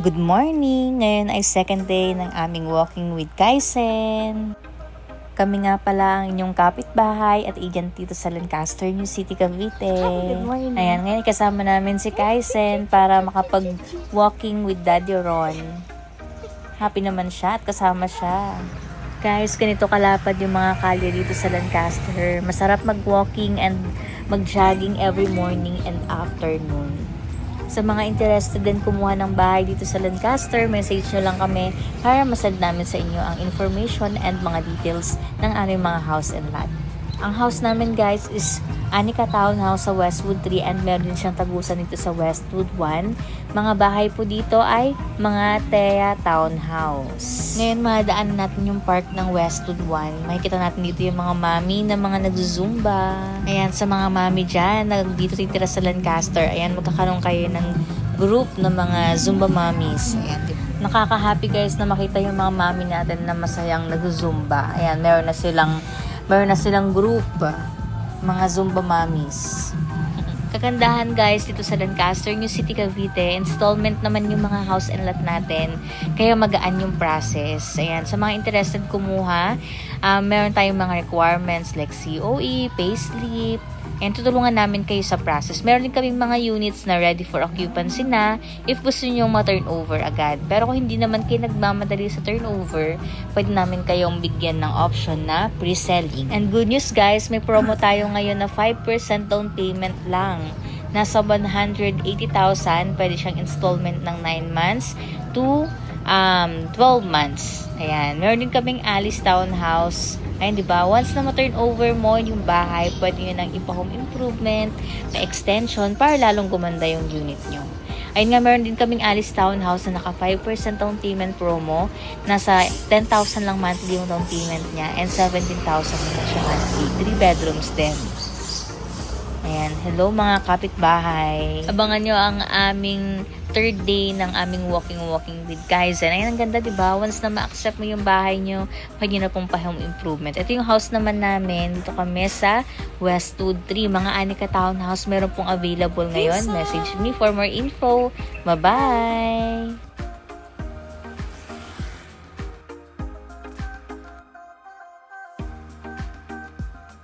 Good morning! Ngayon ay second day ng aming walking with Kaisen. Kami nga pala ang inyong kapitbahay at agent dito sa Lancaster, New City, Cavite. Good morning. Ayan, ngayon kasama namin si Kaisen para makapag-walking with Daddy Ron. Happy naman siya at kasama siya. Guys, ganito kalapad yung mga kalye dito sa Lancaster. Masarap mag-walking and mag-jogging every morning and afternoon. Sa mga interested din kumuha ng bahay dito sa Lancaster, message nyo lang kami para masend namin sa inyo ang information and mga details ng aming mga house and lot. Ang house namin guys is Anika Townhouse sa Westwood 3 and meron din siyang tagusan dito sa Westwood 1. Mga bahay po dito ay mga Thea Townhouse. Ngayon madaanan natin yung park ng Westwood 1. Makikita natin dito yung mga mami na mga nagzumba. Ayan, sa mga mami dyan, dito titira sa Lancaster. Ayan, magkakaroon kayo ng group ng mga Zumba mommies. Ayan, nakaka-happy guys na makita yung mga mami natin na masayang nagzumba. Ayan, meron na silang group, mga Zumba mommies. Kagandahan guys dito sa Lancaster, New City, Cavite, installment naman yung mga house and lot natin, kaya magaan yung process. Ayan, sa mga interested kumuha, meron tayong mga requirements like COE, payslip, and tutulungan namin kayo sa process. Meron din kaming mga units na ready for occupancy na if gusto nyo ma-turnover agad. Pero kung hindi naman kayo nagmamadali sa turnover, pwede namin kayong bigyan ng option na pre-selling. And good news guys, may promo tayo ngayon na 5% down payment lang. Nasa 180,000, pwede siyang installment ng 9 months to 12 months. Ayan, meron din kaming Alice Townhouse. Ayun, diba? Once na ma-turn over mo yung bahay, pwede nyo nang ipa-home improvement, na-extension, para lalong gumanda yung unit nyo. Ayun nga, meron din kaming Alice Townhouse na naka 5% down payment promo. Nasa 10,000 lang monthly yung down payment niya and 17,000 na siya monthly. 3 bedrooms din. Ayan, hello mga kapitbahay. Abangan nyo ang aming third day ng aming walking with Kaisen. Ayan, ang ganda, diba? Once na ma-accept mo yung bahay nyo, pwede na pong pa-home improvement. Ito yung house naman namin. Dito kami sa Westwood 3. Mga Anika Townhouse, meron pong available ngayon. Message me for more info. Bye-bye!